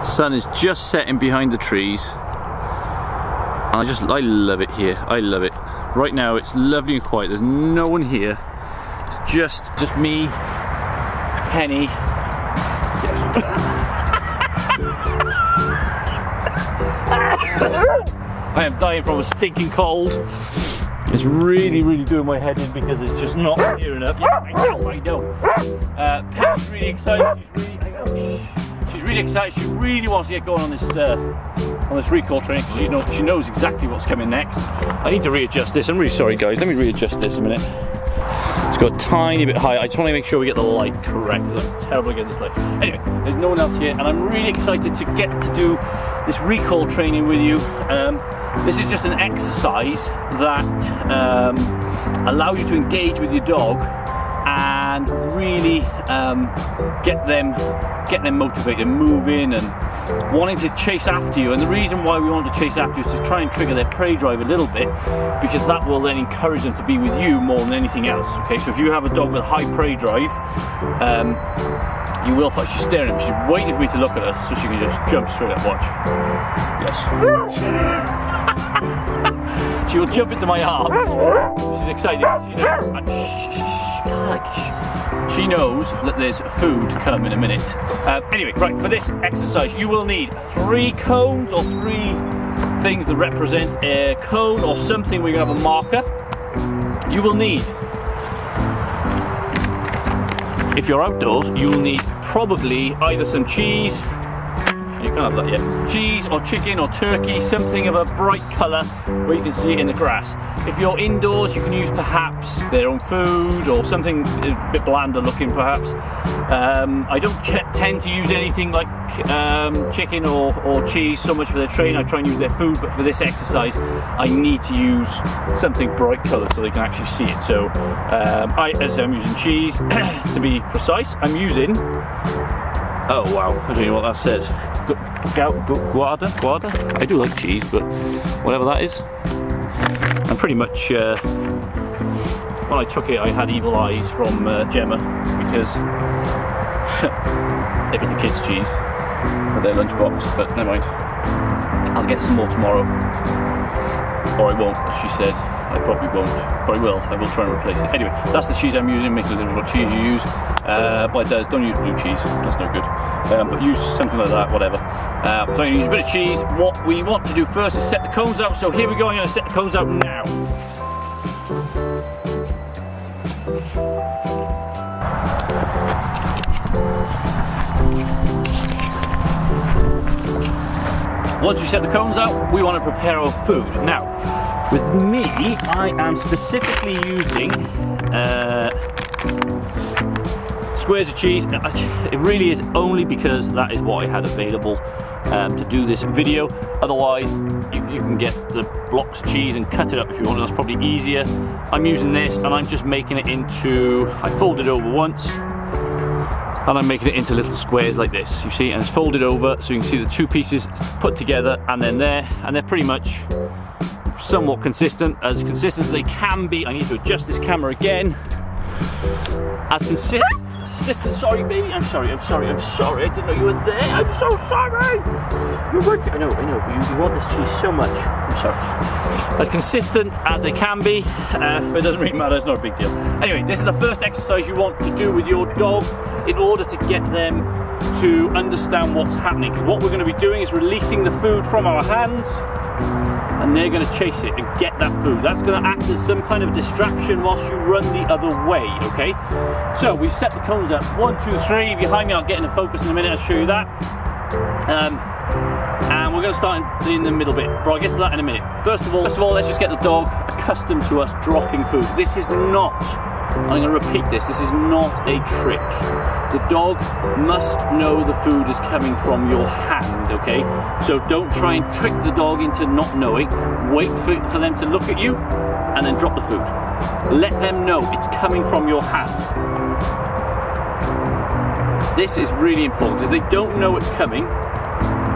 Sun is just setting behind the trees. And I love it here. I love it. Right now it's lovely and quiet. There's no one here. It's just me, Penny. I am dying from a stinking cold. It's really, really doing my head in because it's just not clear enough. Yeah, I know. Penny's really excited. She's really excited. She really wants to get going on this recall training because she knows exactly what's coming next. I need to readjust this. I'm really sorry, guys. Let me readjust this a minute. It's got a tiny bit high. I just want to make sure we get the light correct because I'm terrible at getting this light. Anyway, there's no one else here, and I'm really excited to get to do this recall training with you. This is just an exercise that allows you to engage with your dog and really get them motivated, moving and wanting to chase after you. And the reason why we want to chase after you is to try and trigger their prey drive a little bit, because that will then encourage them to be with you more than anything else. Okay, so if you have a dog with high prey drive, you will find she's staring at me. She's waiting for me to look at her so she can just jump straight up. Watch. Yes. She will jump into my arms. She's excited. She knows that there's food to come in a minute. Anyway, right, for this exercise you will need 3 cones or 3 things that represent a cone or something where you have a marker. You will need, if you're outdoors, you will need probably either some cheese, you can't have that yet, cheese or chicken or turkey, something of a bright colour where you can see it in the grass. If you're indoors, you can use perhaps their own food or something a bit blander looking perhaps. I don't tend to use anything like chicken or cheese so much for their training. I try and use their food, but for this exercise I need to use something bright coloured so they can actually see it. So as I'm using cheese, to be precise, I'm using, oh wow, I don't know what that says. Guarda? I do like cheese, but whatever that is. And pretty much, when I took it, I had evil eyes from Gemma because it was the kids' cheese for their lunchbox, but never mind. I'll get some more tomorrow. Or I won't, as she said. I probably won't, but I will try and replace it. Anyway, that's the cheese I'm using. Makes no difference what cheese you use. Well, it does, don't use blue cheese, that's no good. But use something like that, whatever. So I'm going to use a bit of cheese. What we want to do first is set the cones out. So here we go, I'm going to set the cones out now. Once we set the cones out, we want to prepare our food. Now, with me, I am specifically using squares of cheese. It really is only because that is what I had available to do this video. Otherwise, you can get the blocks of cheese and cut it up if you want. That's probably easier. I'm using this and I'm just making it into, I fold it over once and I'm making it into little squares like this, you see, and it's folded over so you can see the 2 pieces put together and then there, and they're pretty much somewhat consistent as they can be. I need to adjust this camera again. As consistent, sorry baby, I'm sorry, I didn't know you were there, I'm so sorry. I know, but you want this cheese so much, I'm sorry. As consistent as they can be, but it doesn't really matter, it's not a big deal. Anyway, this is the first exercise you want to do with your dog in order to get them to understand what's happening. Because what we're going to be doing is releasing the food from our hands, and they're going to chase it and get that food. That's going to act as some kind of distraction whilst you run the other way, okay? So we set the cones up, 1, 2, 3, behind me. I'll get into focus in a minute, I'll show you that. And we're going to start in the middle bit, but I'll get to that in a minute. First of all, let's just get the dog accustomed to us dropping food. This is not, I'm going to repeat this is not a trick. The dog must know the food is coming from your hand, okay? So don't try and trick the dog into not knowing. Wait for them to look at you and then drop the food. Let them know it's coming from your hand. This is really important. If they don't know it's coming,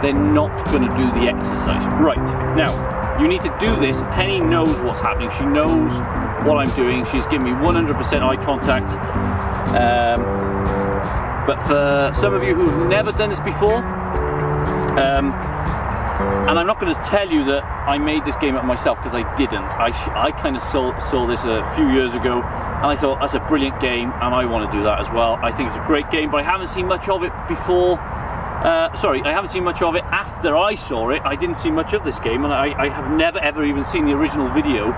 they're not going to do the exercise. Right, now, you need to do this. Penny knows what's happening. She knows what I'm doing. She's giving me 100% eye contact. But for some of you who've never done this before, And I'm not going to tell you that I made this game up myself, because I didn't. I kind of saw this a few years ago, and I thought, that's a brilliant game, and I want to do that as well. I think it's a great game, but I haven't seen much of it before. Sorry, I haven't seen much of it after I saw it. I didn't see much of this game, and I have never ever even seen the original video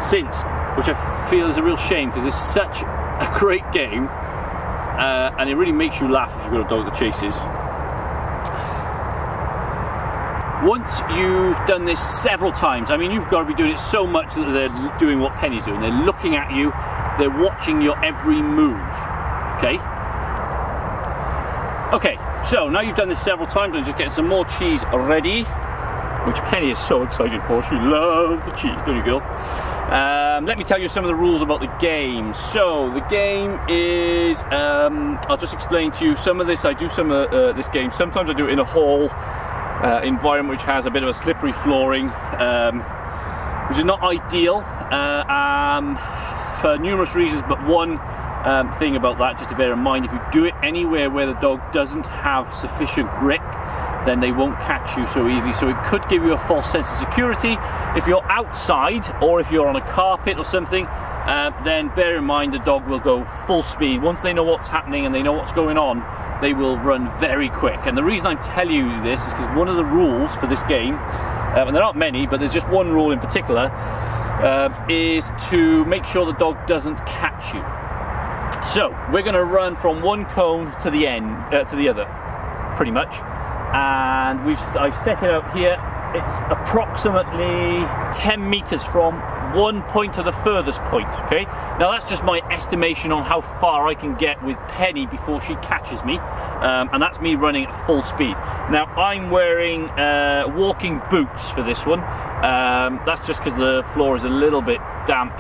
since, which I feel is a real shame, because it's such a great game, and it really makes you laugh if you've got a dog that chases. Once you've done this several times, I mean, you've got to be doing it so much that they're doing what Penny's doing. They're looking at you, they're watching your every move, okay? Okay, so now you've done this several times, I'm just getting some more cheese ready, which Penny is so excited for. She loves the cheese, don't you, girl? Let me tell you some of the rules about the game. So, the game is, I'll just explain to you some of this. I do some of this game. Sometimes I do it in a hall environment which has a bit of a slippery flooring, which is not ideal for numerous reasons, but one thing about that, just to bear in mind, if you do it anywhere where the dog doesn't have sufficient grip, then they won't catch you so easily. So it could give you a false sense of security. If you're outside, or if you're on a carpet or something, then bear in mind the dog will go full speed. Once they know what's happening and they know what's going on, they will run very quick. And the reason I'm telling you this is because one of the rules for this game, and there aren't many, but there's just one rule in particular, is to make sure the dog doesn't catch you. So we're going to run from one cone to the end, to the other, pretty much. And I've set it out here. It's approximately 10 meters from one point to the furthest point, okay? Now that's just my estimation on how far I can get with Penny before she catches me, and that's me running at full speed. Now I'm wearing walking boots for this one. That's just because the floor is a little bit damp,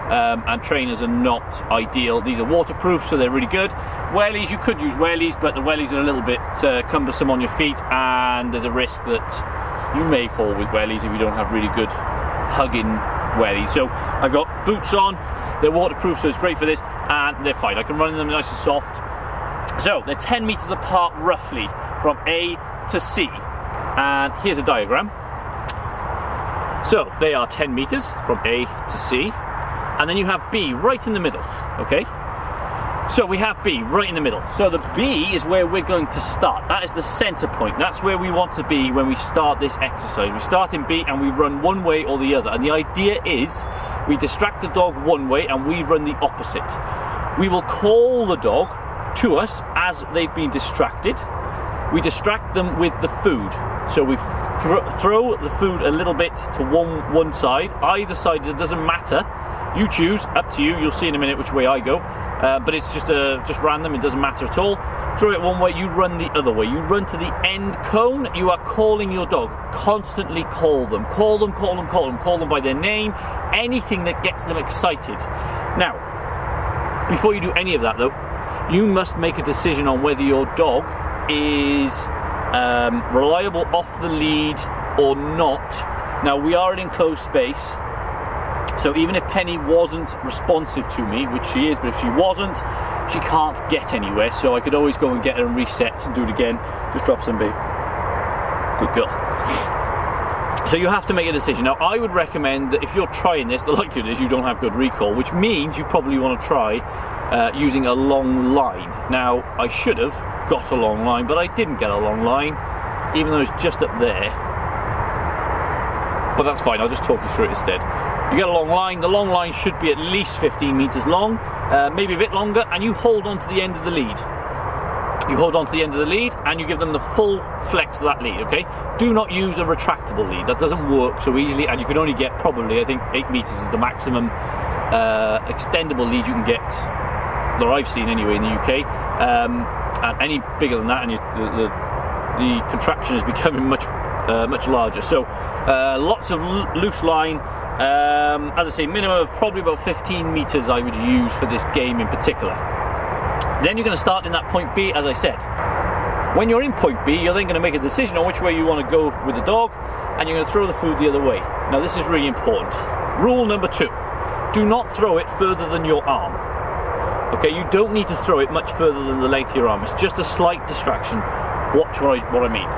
and trainers are not ideal. These are waterproof, so they're really good. Wellies, you could use wellies, but the wellies are a little bit cumbersome on your feet, and there's a risk that you may fall with wellies if you don't have really good hugging wellies. So I've got boots on, they're waterproof, so it's great for this, and they're fine. I can run them nice and soft. So they're 10 meters apart roughly from A to C, and here's a diagram. So they are 10 meters from A to C, and then you have B right in the middle, okay? So we have B right in the middle. So the B is where we're going to start. That is the center point. That's where we want to be when we start this exercise. We start in B and we run one way or the other. And the idea is we distract the dog one way and we run the opposite. We will call the dog to us as they've been distracted. We distract them with the food. So we throw the food a little bit to one side. Either side, it doesn't matter. You choose, up to you. You'll see in a minute which way I go. But it's just random, it doesn't matter at all. Throw it one way, you run the other way. You run to the end cone, you are calling your dog. Constantly call them. Call them, call them, call them. Call them by their name, anything that gets them excited. Now, before you do any of that though, you must make a decision on whether your dog is reliable off the lead or not. Now, we are in enclosed space, so even if Penny wasn't responsive to me, which she is, but if she wasn't, she can't get anywhere, so I could always go and get her and reset and do it again. Just drop some bait. Good girl. So you have to make a decision. Now, I would recommend that if you're trying this, the likelihood is you don't have good recall, which means you probably want to try using a long line. Now, I should have got a long line, but I didn't get a long line, even though it's just up there. But that's fine, I'll just talk you through it instead. You get a long line, the long line should be at least 15 meters long, maybe a bit longer, and you hold on to the end of the lead. You hold on to the end of the lead and you give them the full flex of that lead, okay? Do not use a retractable lead, that doesn't work so easily, and you can only get probably, I think 8 meters is the maximum extendable lead you can get, that I've seen anyway in the UK. And any bigger than that, and the contraption is becoming much larger. So lots of loose line. As I say, minimum of probably about 15 meters I would use for this game in particular. Then you're going to start in that point B, as I said. When you're in point B, you're then going to make a decision on which way you want to go with the dog, and you're going to throw the food the other way. Now this is really important. Rule number 2, do not throw it further than your arm. Okay, you don't need to throw it much further than the length of your arm. It's just a slight distraction. watch what I mean.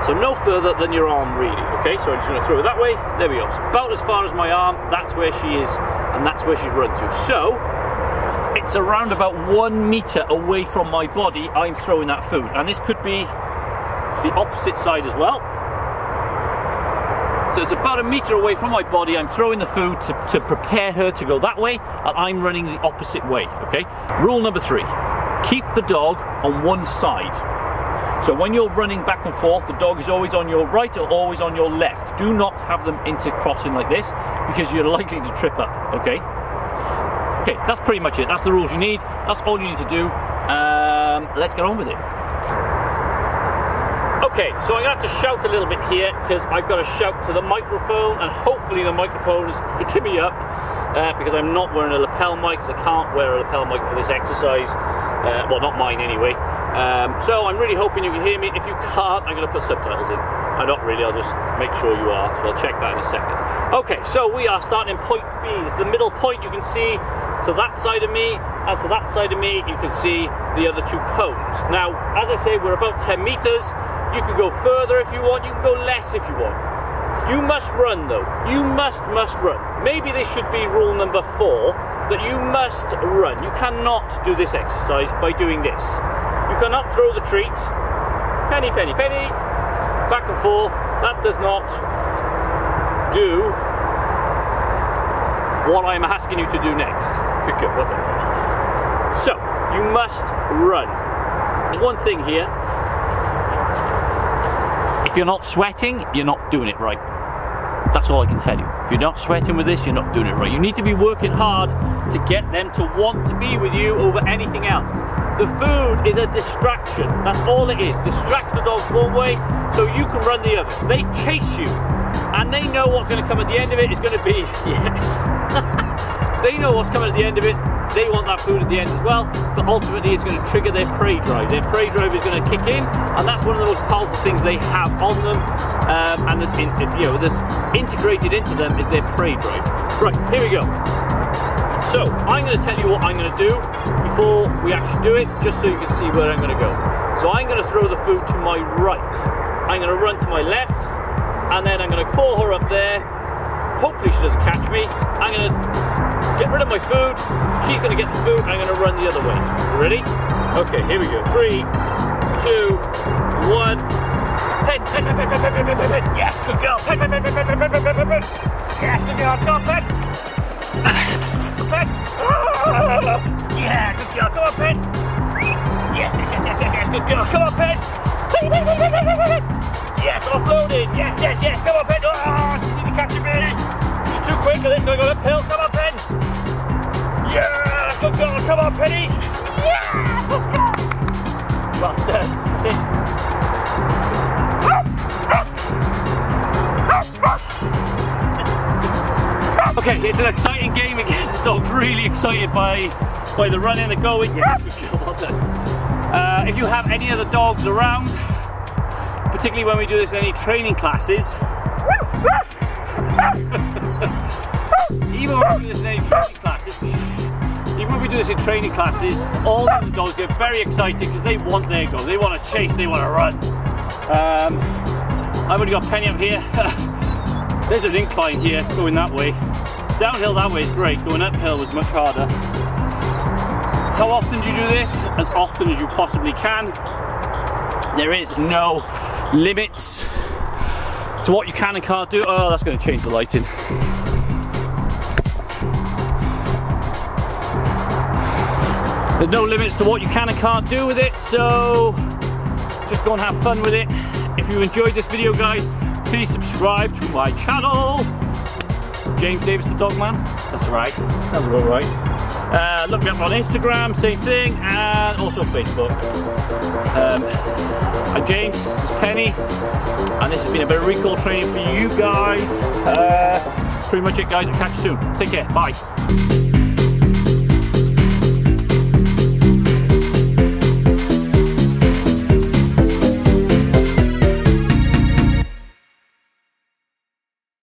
So no further than your arm really, okay? So I'm just going to throw it that way, there we go. So about as far as my arm, that's where she is, and that's where she's run to. So, it's around about 1 meter away from my body, I'm throwing that food. And this could be the opposite side as well. So it's about 1 meter away from my body, I'm throwing the food to prepare her to go that way, and I'm running the opposite way, okay? Rule number 3, keep the dog on one side. So when you're running back and forth, the dog is always on your right or always on your left. Do not have them intercrossing like this, because you're likely to trip up, okay? Okay, that's pretty much it. That's the rules you need. That's all you need to do. Let's get on with it. Okay, so I'm going to have to shout a little bit here, because I've got to shout to the microphone, and hopefully the microphone is picking me up, because I'm not wearing a lapel mic, because I can't wear a lapel mic for this exercise. Well, not mine anyway. So I'm really hoping you can hear me. If you can't, I'm going to put subtitles in. Not really, I'll just make sure you are, so I'll check that in a second. Okay, so we are starting in point B. It's the middle point. You can see to that side of me, and to that side of me, you can see the other 2 cones. Now, as I say, we're about 10 meters. You can go further if you want, you can go less if you want. You must run though. You must run. Maybe this should be rule number 4, that you must run. You cannot do this exercise by doing this. You cannot throw the treat, penny, penny, penny, back and forth. That does not do what I'm asking you to do next. Good girl, what the hell. So, you must run. One thing here, if you're not sweating, you're not doing it right. That's all I can tell you. If you're not sweating with this, you're not doing it right. You need to be working hard to get them to want to be with you over anything else. The food is a distraction. That's all it is. Distracts the dogs one way, so you can run the other. They chase you, and they know what's going to come at the end of it is going to be, yes. They know what's coming at the end of it. They want that food at the end as well, but ultimately it's going to trigger their prey drive. Their prey drive is going to kick in, and that's one of the most powerful things they have on them. And this, this integrated into them is their prey drive. Right, here we go. So I'm going to tell you what I'm going to do before we actually do it, just so you can see where I'm going to go. So I'm going to throw the food to my right. I'm going to run to my left, and then I'm going to call her up there. Hopefully she doesn't catch me. I'm going to get rid of my food. She's going to get the food, and I'm going to run the other way. You ready? Okay, here we go. 3, 2, 1. Pen, pen, pen, pen, pen, pen, pen, pen, pen. Yes, good girl. Pen, pen, pen, pen, pen, pen, pen, pen, pen, pen. Yes, good girl. Come on, Pen. Pen. Yeah, good girl. Come on, Pen. Yes, yes, yes, yes, yes, yes. Good girl. Come on, Pen. Yes, offloaded. Yes, yes, yes. Come on, Pen. Oh, you need to catch me. You're too quick for this. Going to go uphill. Come on, Pen. Yeah, good girl. Come on, Penny. Yeah, good girl. Well done. That's it. Okay, it's an exciting game again. The dog's really excited by the running, the going. Yeah, good job, well done. If you have any other dogs around, particularly when we do this in any training classes, even when we do this in any training classes, all the other dogs get very excited because they want their go. They want to chase, they want to run. I've only got Penny up here. There's an incline here going that way. Downhill that way is great, going uphill was much harder. How often do you do this? As often as you possibly can. There is no limits to what you can and can't do. Oh, that's going to change the lighting. There's no limits to what you can and can't do with it, so just go and have fun with it. If you enjoyed this video, guys, please subscribe to my channel. James Davis the Dogman. That's right. Sounds about right. Look me up on Instagram, same thing, and also Facebook. I'm James, this is Penny, and this has been a bit of recall training for you guys. Pretty much it, guys. I'll catch you soon. Take care. Bye.